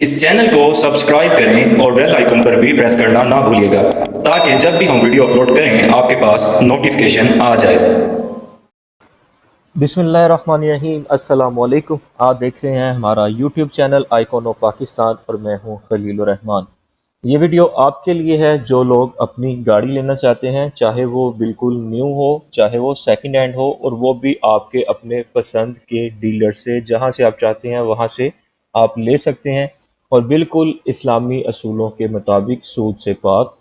इस चैनल को सब्सक्राइब करें और बेल आइकन पर भी प्रेस करना ना भूलिएगा ताकि जब भी हम वीडियो अपलोड करें आपके पास नोटिफिकेशन आ जाए। बिस्मिल्लाहिर्रहमानिर्रहीम। अस्सलाम वालेकुम। आप देख रहे हैं हमारा YouTube channel icon of Pakistan और मैं हूं खलीलुर रहमान। ये वीडियो आपके लिए है जो लोग अपनी गाड़ी लेना चाहते हैं, चाहे वो बिल्कुल न्यू हो चाहे वो सेकंड हैंड हो, और वो भी आपके अपने पसंद के डीलर से, जहां से आप चाहते हैं वहां से आप ले सकते हैं, और बिल्कुल इस्लामी असूलों के मुताबिक सूद से पाक।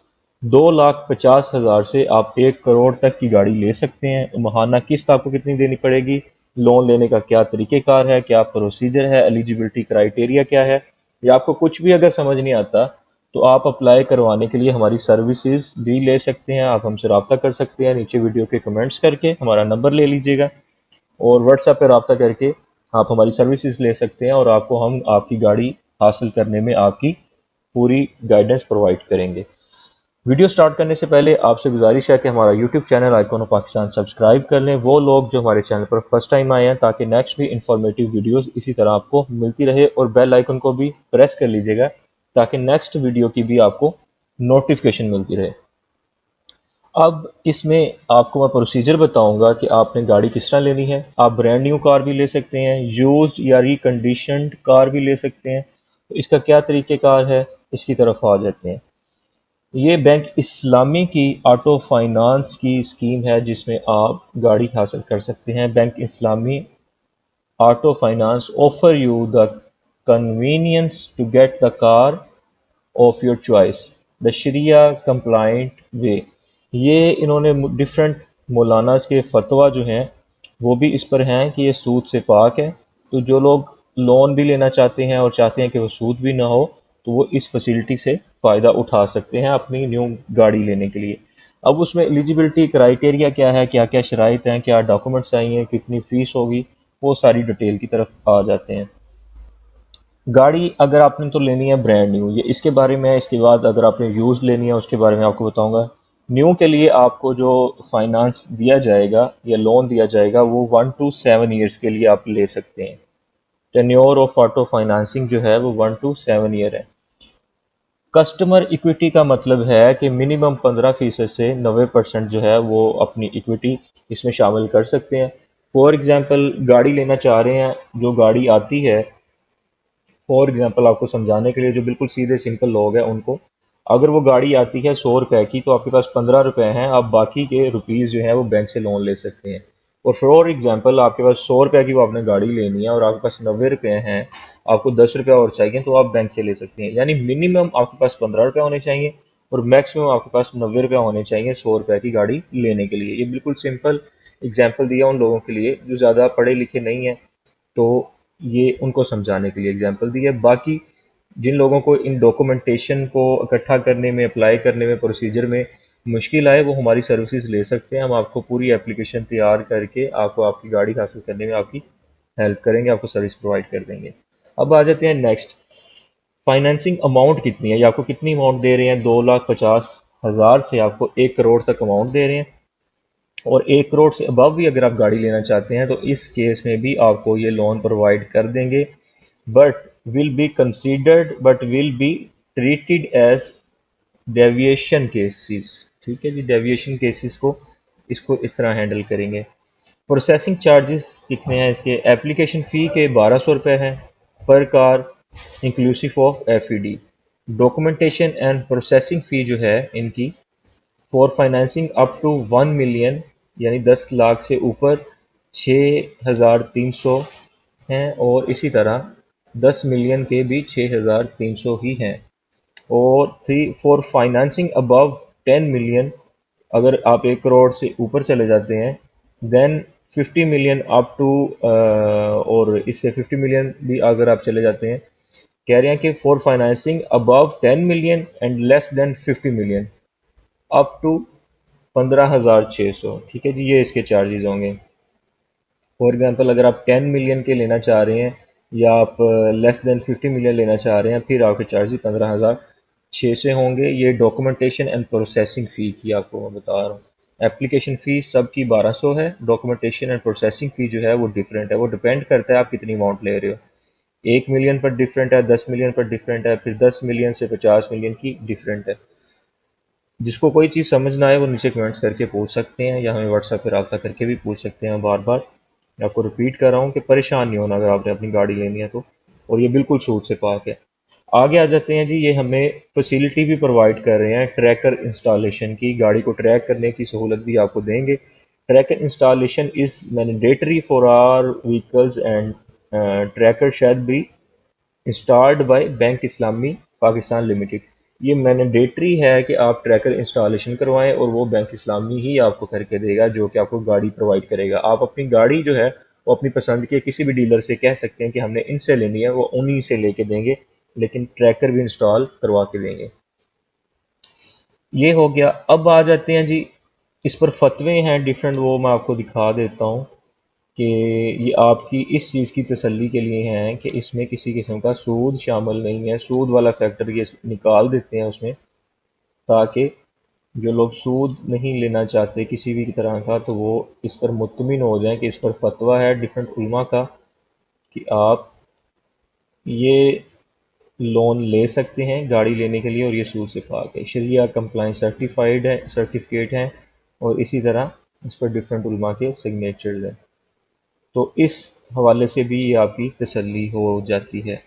2,50,000 से आप 1 करोड़ तक की गाड़ी ले सकते हैं। माहाना किस्त आपको कितनी देनी पड़ेगी, लोन लेने का क्या तरीक़ेकार है, क्या प्रोसीजर है, एलिजिबिलिटी क्राइटेरिया क्या है, या आपको कुछ भी अगर समझ नहीं आता तो आप अप्लाई करवाने के लिए हमारी सर्विसेज भी ले सकते हैं। आप हमसे रब्ता कर सकते हैं, नीचे वीडियो के कमेंट्स करके हमारा नंबर ले लीजिएगा और व्हाट्सएप पर रब्ता करके आप हमारी सर्विसेज ले सकते हैं, और आपको हम आपकी गाड़ी हासिल करने में आपकी पूरी गाइडेंस प्रोवाइड करेंगे। वीडियो स्टार्ट करने से पहले आपसे गुजारिश है कि हमारा YouTube channel icon of Pakistan subscribe कर लें, वो लोग जो हमारे चैनल पर फर्स्ट टाइम आए हैं, ताकि नेक्स्ट भी इंफॉर्मेटिव वीडियोस इसी तरह आपको मिलती रहे, और बेल आइकन को भी प्रेस कर लीजिएगा ताकि नेक्स्ट वीडियो की भी आपको नोटिफिकेशन मिलती रहे। अब इसमें आपको मैं प्रोसीजर बताऊंगा कि आपने गाड़ी किस तरह लेनी है। आप ब्रांड न्यू कार भी ले सकते हैं, यूज्ड या रिकंडीशनड कार भी ले सकते हैं। तो इसका क्या तरीक़ेकार है, इसकी तरफ आ जाते हैं। ये बैंक इस्लामी की ऑटो फाइनेंस की स्कीम है जिसमें आप गाड़ी हासिल कर सकते हैं। Bank Islami auto finance offer you the convenience to get the car of your choice the Shariah compliant way. ये इन्होंने डिफरेंट मौलानास के फतवा जो हैं वो भी इस पर हैं कि ये सूद से पाक है। तो जो लोग लोन भी लेना चाहते हैं और चाहते हैं कि वो सूद भी ना हो, तो वो इस फैसिलिटी से फ़ायदा उठा सकते हैं अपनी न्यू गाड़ी लेने के लिए। अब उसमें एलिजिबिलिटी क्राइटेरिया क्या है, क्या क्या शराइत हैं, क्या डॉक्यूमेंट्स चाहिए, कितनी फ़ीस होगी, वो सारी डिटेल की तरफ आ जाते हैं। गाड़ी अगर आपने तो लेनी है ब्रांड न्यू, ये इसके बारे में है। इसके बाद अगर आपने यूज़ लेनी है उसके बारे में आपको बताऊंगा। न्यू के लिए आपको जो फाइनेंस दिया जाएगा या लोन दिया जाएगा वो 1 to 7 ईयर्स के लिए आप ले सकते हैं। टेन्योर ऑफ ऑटो फाइनेंसिंग जो है वो 1 to 7 ईयर है। कस्टमर इक्विटी का मतलब है कि मिनिमम 15% से 90% जो है वो अपनी इक्विटी इसमें शामिल कर सकते हैं। फॉर एग्जांपल गाड़ी लेना चाह रहे हैं, जो गाड़ी आती है, फॉर एग्जांपल आपको समझाने के लिए, जो बिल्कुल सीधे सिंपल लोग हैं उनको, अगर वो गाड़ी आती है 100 रुपए की तो आपके पास 15 रुपए हैं, आप बाकी के रुपीज़ जो है वो बैंक से लोन ले सकते हैं। और फॉर एग्जांपल आपके पास 100 रुपए की वो आपने गाड़ी लेनी है और आपके पास 90 रुपए हैं, आपको 10 रुपया और चाहिए तो आप बैंक से ले सकते हैं। यानी मिनिमम आपके पास 15 रुपये होने चाहिए और मैक्सिमम आपके पास 90 रुपया होने चाहिए 100 रुपए की गाड़ी लेने के लिए। ये बिल्कुल सिंपल एग्जाम्पल दिया उन लोगों के लिए जो ज़्यादा पढ़े लिखे नहीं हैं, तो ये उनको समझाने के लिए एग्जाम्पल दी है। बाकी जिन लोगों को इन डॉक्यूमेंटेशन को इकट्ठा करने में, अप्लाई करने में, प्रोसीजर में मुश्किल आए, वो हमारी सर्विसेज ले सकते हैं। हम आपको पूरी एप्लीकेशन तैयार करके आपको आपकी गाड़ी हासिल करने में आपकी हेल्प करेंगे, आपको सर्विस प्रोवाइड कर देंगे। अब आ जाते हैं नेक्स्ट, फाइनेंसिंग अमाउंट कितनी है, या आपको कितनी अमाउंट दे रहे हैं। 2,50,000 से आपको 1 करोड़ तक अमाउंट दे रहे हैं, और 1 करोड़ से अबव भी अगर आप गाड़ी लेना चाहते हैं तो इस केस में भी आपको ये लोन प्रोवाइड कर देंगे, but will be treated as deviation cases. ठीक है जी, डेविएशन केसेस को इसको इस तरह हैंडल करेंगे। प्रोसेसिंग चार्जेस कितने हैं इसके, एप्लीकेशन फ़ी के 1,200 रुपये हैं पर car, inclusive of FED। Documentation and processing fee जो है इनकी, for financing up to 1 million यानी 10 लाख से ऊपर 6,300 हैं, और इसी तरह 10 मिलियन के भी 6,300 ही हैं। और three for financing above 10 million, अगर आप 1 करोड़ से ऊपर चले जाते हैं, देन 50 मिलियन अप टू, और इससे 50 मिलियन भी अगर आप चले जाते हैं, कह रहे हैं कि for financing above 10 million and less than 50 million up to 15,600। ठीक है जी, ये इसके चार्जेस होंगे। फॉर एग्जांपल अगर आप 10 मिलियन के लेना चाह रहे हैं या आप लेस देन 50 मिलियन लेना चाह रहे हैं, फिर आपके चार्जेस 15,600 होंगे। ये डॉक्यूमेंटेशन एंड प्रोसेसिंग फ़ी की आपको मैं बता रहा हूँ। एप्लीकेशन फ़ीस सबकी 1,200 है, डॉक्यूमेंटेशन एंड प्रोसेसिंग फ़ी जो है वो डिफरेंट है, वो डिपेंड करता है आप कितनी अमाउंट ले रहे हो। 1 मिलियन पर डिफरेंट है, 10 मिलियन पर डिफरेंट है, फिर 10 मिलियन से 50 मिलियन की डिफरेंट है। जिसको कोई चीज़ समझ ना आए वो नीचे कमेंट्स करके पूछ सकते हैं, या हमें व्हाट्सएप पर रब्ता करके भी पूछ सकते हैं। बार बार मैं आपको रिपीट कर रहा हूँ कि परेशान नहीं होना अगर आपने अपनी गाड़ी लेनी है तो, और ये बिल्कुल छूट से पाक है। आगे आ जाते हैं जी, ये हमें फैसिलिटी भी प्रोवाइड कर रहे हैं ट्रैकर इंस्टॉलेशन की, गाड़ी को ट्रैक करने की सहूलत भी आपको देंगे। Tracker installation is mandatory for our vehicles and tracker shall be installed by bank Islami Pakistan limited. ये मैंडेटरी है कि आप ट्रैकर इंस्टॉलेशन करवाएं, और वो बैंक इस्लामी ही आपको करके देगा, जो कि आपको गाड़ी प्रोवाइड करेगा। आप अपनी गाड़ी जो है वो अपनी पसंद के किसी भी डीलर से कह सकते हैं कि हमने इनसे लेनी है, वो उन्हीं से लेके देंगे, लेकिन ट्रैकर भी इंस्टॉल करवा के देंगे। ये हो गया। अब आ जाते हैं जी, इस पर फतवे हैं डिफरेंट, वो मैं आपको दिखा देता हूँ कि ये आपकी इस चीज़ की तसल्ली के लिए हैं कि इसमें किसी किस्म का सूद शामिल नहीं है। सूद वाला फैक्टर ये निकाल देते हैं उसमें, ताकि जो लोग सूद नहीं लेना चाहते किसी भी तरह का, तो वो इस पर मुत्तमिन हो जाएं कि इस पर फतवा है डिफरेंट उलमा का कि आप ये लोन ले सकते हैं गाड़ी लेने के लिए, और ये सूद से पाक है, शरिया कंप्लाइंस सर्टिफाइड है, सर्टिफिकेट हैं, और इसी तरह इस पर डिफरेंट उलमा के सिग्नेचर्स हैं। तो इस हवाले से भी ये आपकी तसल्ली हो जाती है।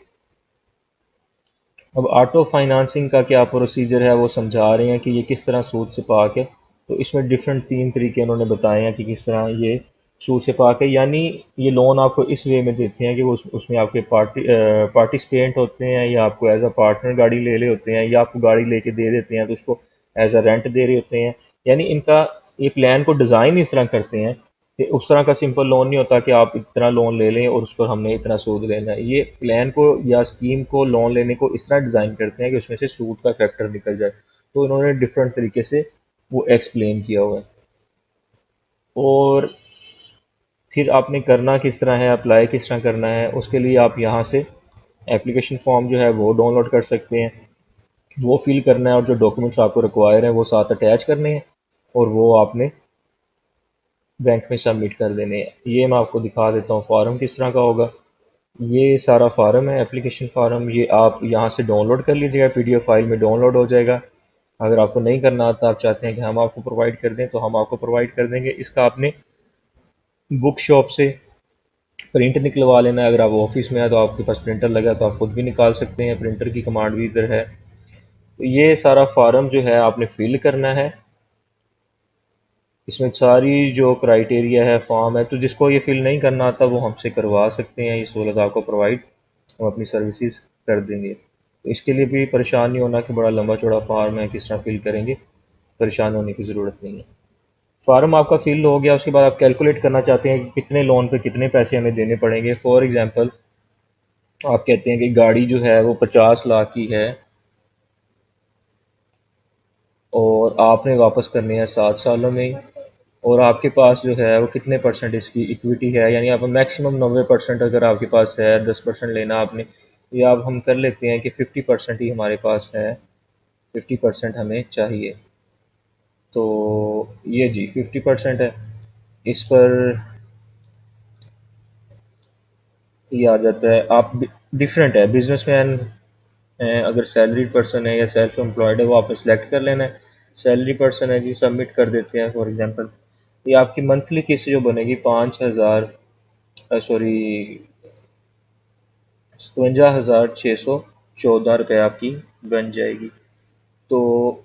अब ऑटो फाइनेंसिंग का क्या प्रोसीजर है वो समझा रहे हैं कि ये किस तरह सूद से पाक है। तो इसमें डिफरेंट 3 तरीके उन्होंने बताए हैं कि किस तरह ये सूद से पाक है। यानी ये लोन आपको इस वे में देते हैं कि वो उसमें आपके पार्टिसिपेंट होते हैं, या आपको एज अ पार्टनर गाड़ी ले रहे होते हैं, या आपको गाड़ी लेके दे देते हैं तो उसको एज अ रेंट दे रहे होते हैं। यानी इनका ये प्लान को डिज़ाइन इस तरह करते हैं कि उस तरह का सिंपल लोन नहीं होता कि आप इतना लोन ले लें और उस पर हमने इतना सूद लेना है। ये प्लान को या स्कीम को, लोन लेने को इस तरह डिज़ाइन करते हैं कि उसमें से सूद का फैक्टर निकल जाए। तो इन्होंने डिफरेंट तरीके से वो एक्सप्लेन किया हुआ है। और फिर आपने करना किस तरह है, अप्लाई किस तरह करना है, उसके लिए आप यहाँ से एप्लीकेशन फॉर्म जो है वो डाउनलोड कर सकते हैं, वो फिल करना है, और जो डॉक्यूमेंट्स आपको रिक्वायर हैं वो साथ अटैच करने हैं, और वो आपने बैंक में सबमिट कर देने हैं। ये मैं आपको दिखा देता हूँ फार्म किस तरह का होगा। ये सारा फार्म है, एप्लीकेशन फार्म, ये आप यहाँ से डाउनलोड कर लीजिएगा, पीडीएफ फाइल में डाउनलोड हो जाएगा। अगर आपको नहीं करना आता, आप चाहते हैं कि हम आपको प्रोवाइड कर दें, तो हम आपको प्रोवाइड कर देंगे। इसका आपने बुक शॉप से प्रिंट निकलवा लेना है। अगर आप ऑफिस में है तो आपके पास प्रिंटर लगा तो आप खुद भी निकाल सकते हैं, प्रिंटर की कमांड भी इधर है। तो ये सारा फार्म जो है आपने फिल करना है। इसमें सारी जो क्राइटेरिया है फॉर्म है, तो जिसको ये फिल नहीं करना आता वो हमसे करवा सकते हैं, ये सहूलत आपको प्रोवाइड हम अपनी सर्विसेज कर देंगे। तो इसके लिए भी परेशान नहीं होना कि बड़ा लंबा चौड़ा फार्म है किस तरह फिल करेंगे, परेशान होने की ज़रूरत नहीं है। फार्म आपका फिल हो गया, उसके बाद आप कैलकुलेट करना चाहते हैं कि कितने लोन पे कितने पैसे हमें देने पड़ेंगे। फॉर एग्जांपल आप कहते हैं कि गाड़ी जो है वो 50 लाख की है, और आपने वापस करनी है 7 सालों में ही, और आपके पास जो है वो कितने परसेंट इसकी इक्विटी है, यानी आप मैक्सिमम 90% अगर आपके पास है, 10% लेना आपने, या अब हम कर लेते हैं कि 50% ही हमारे पास है, 50% हमें चाहिए। तो ये जी 50% है। इस पर ये आ जाता है, आप डिफरेंट है, बिजनेसमैन हैं, अगर सैलरीड पर्सन है या सेल्फ एम्प्लॉयड है वो आपने सेलेक्ट कर लेना है। सैलरी पर्सन है जी, सबमिट कर देते हैं। फॉर एग्जांपल ये आपकी मंथली किस्त जो बनेगी 5,000, सॉरी 52,614 रुपये आपकी बन जाएगी। तो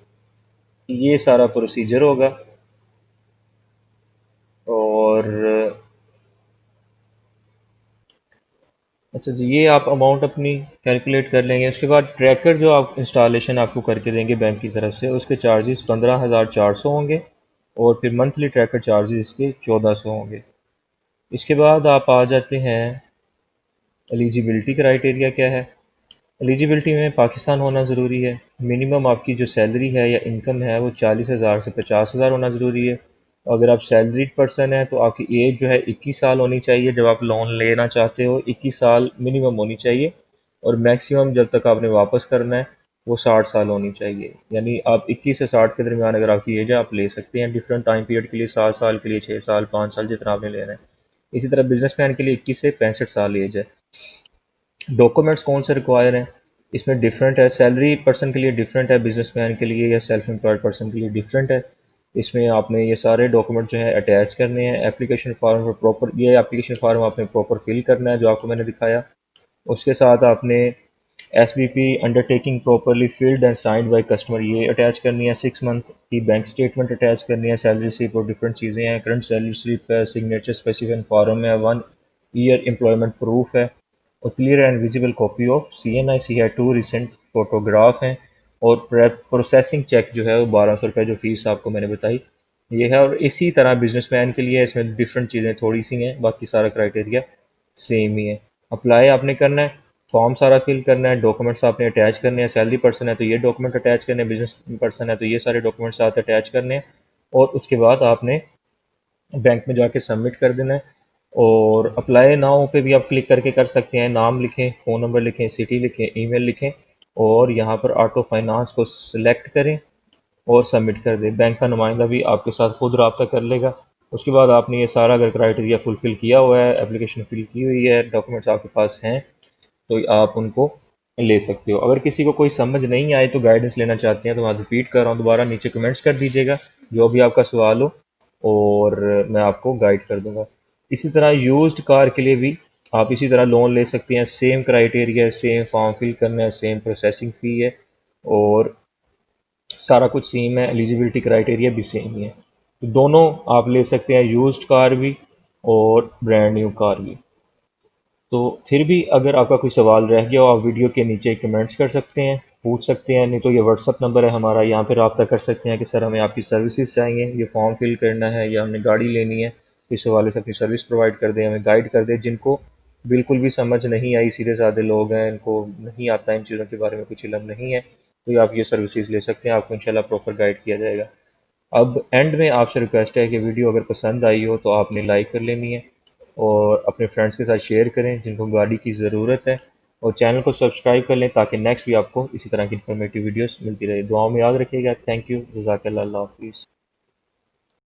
ये सारा प्रोसीजर होगा। और अच्छा जी, ये आप अमाउंट अपनी कैलकुलेट कर लेंगे। उसके बाद ट्रैकर जो आप इंस्टॉलेशन आपको करके देंगे बैंक की तरफ से, उसके चार्जेस 15,400 होंगे, और फिर मंथली ट्रैकर चार्जेस इसके 1,400 होंगे। इसके बाद आप आ जाते हैं एलिजिबिलिटी क्राइटेरिया क्या है। एलिजिबिलिटी में पाकिस्तान होना ज़रूरी है। मिनिमम आपकी जो सैलरी है या इनकम है वो 40,000 से 50,000 होना ज़रूरी है। अगर आप सैलरीड पर्सन है तो आपकी एज जो है 21 साल होनी चाहिए। जब आप लोन लेना चाहते हो 21 साल मिनिमम होनी चाहिए, और मैक्सिमम जब तक आपने वापस करना है वो 60 साल होनी चाहिए। यानी आप 21 से 60 के दरमियान अगर आपकी एज है आप ले सकते हैं डिफरेंट टाइम पीरियड के लिए, 7 साल के लिए, 6 साल, 5 साल, जितना आपने लेना है। इसी तरह बिजनेसमैन के लिए 21 से 65 साल एज है। डॉक्यूमेंट्स कौन से रिक्वायर हैं, इसमें डिफरेंट है। सैलरी पर्सन के लिए डिफरेंट है, बिजनेसमैन के लिए या सेल्फ एम्प्लॉयड पर्सन के लिए डिफरेंट है। इसमें आपने ये सारे डॉक्यूमेंट जो है अटैच करने हैं। एप्लीकेशन फॉर्म पर प्रॉपर, ये एप्लीकेशन फॉर्म आपने प्रॉपर फिल करना है जो आपको मैंने दिखाया। उसके साथ आपने SBP undertaking properly filled and signed by customer ये अटैच करनी है। 6 मंथ की बैंक स्टेटमेंट अटैच करनी है। सैलरी स्लिप और डिफरेंट चीज़ें हैं। करंट सैलरी स्लिप है, सिग्नेचर स्पेसिफिक फॉर्म है, 1 ईयर एम्प्लॉयमेंट प्रूफ है और clear and visible copy of CNI है। 2 रिसेंट फोटोग्राफ हैं और प्रोसेसिंग चेक जो है वो 1200 रुपये जो फीस आपको मैंने बताई ये है। और इसी तरह बिजनेसमैन के लिए इसमें डिफरेंट चीज़ें थोड़ी सी हैं, बाकी सारा क्राइटेरिया सेम ही है। अप्लाई आपने करना है, फॉर्म सारा फिल करना है, डॉक्यूमेंट्स आपने अटैच करने हैं। सैलरी पर्सन है तो ये डॉक्यूमेंट अटैच करने हैं, बिजनेस पर्सन है तो ये सारे डॉक्यूमेंट साथ अटैच करने हैं और उसके बाद आपने बैंक में जाके सबमिट कर देना है। और अप्लाई नाउ पे भी आप क्लिक करके कर सकते हैं। नाम लिखें, फ़ोन नंबर लिखें, सिटी लिखें, ईमेल लिखें और यहाँ पर ऑटो फाइनेंस को सिलेक्ट करें और सबमिट कर दें। बैंक का नुमाइंदा भी आपके साथ खुद रब्ता कर लेगा। उसके बाद आपने ये सारा अगर क्राइटेरिया फुलफिल किया हुआ है, एप्लीकेशन फिल की हुई है, डॉक्यूमेंट्स आपके पास हैं तो आप उनको ले सकते हो। अगर किसी को कोई समझ नहीं आए तो गाइडेंस लेना चाहते हैं तो मैं रिपीट कर रहा हूँ दोबारा, नीचे कमेंट्स कर दीजिएगा जो भी आपका सवाल हो और मैं आपको गाइड कर दूंगा। इसी तरह यूज्ड कार के लिए भी आप इसी तरह लोन ले सकते हैं। सेम क्राइटेरिया है, सेम फॉर्म फिल करना है, सेम प्रोसेसिंग फ़ी है और सारा कुछ सेम है। एलिजिबिलिटी क्राइटेरिया भी सेम ही है। तो दोनों आप ले सकते हैं, यूज्ड कार भी और ब्रांड न्यू कार भी। तो फिर भी अगर आपका कोई सवाल रह गया हो आप वीडियो के नीचे कमेंट्स कर सकते हैं, पूछ सकते हैं। नहीं तो ये व्हाट्सअप नंबर है हमारा, यहाँ पे रब्ता कर सकते हैं कि सर हमें आपकी सर्विसेज चाहिए, ये फॉर्म फिल करना है या हमने गाड़ी लेनी है, इस हवाले से अपनी सर्विस प्रोवाइड कर दें, हमें गाइड कर दें। जिनको बिल्कुल भी समझ नहीं आई, सीधे साधे लोग हैं, इनको नहीं आता, इन चीज़ों के बारे में कुछ इल्म नहीं है, तो आप ये सर्विसेज ले सकते हैं, आपको इंशाल्लाह प्रॉपर गाइड किया जाएगा। अब एंड में आपसे रिक्वेस्ट है कि वीडियो अगर पसंद आई हो तो आपने लाइक कर लेनी है और अपने फ्रेंड्स के साथ शेयर करें जिनको गाड़ी की ज़रूरत है और चैनल को सब्सक्राइब कर लें ताकि नेक्स्ट भी आपको इसी तरह की इन्फॉर्मेटिव वीडियोस मिलती रहे। दुआओं में याद रखिएगा। Thank you. जज़ाकल्लाह। अल्लाह हाफिज़।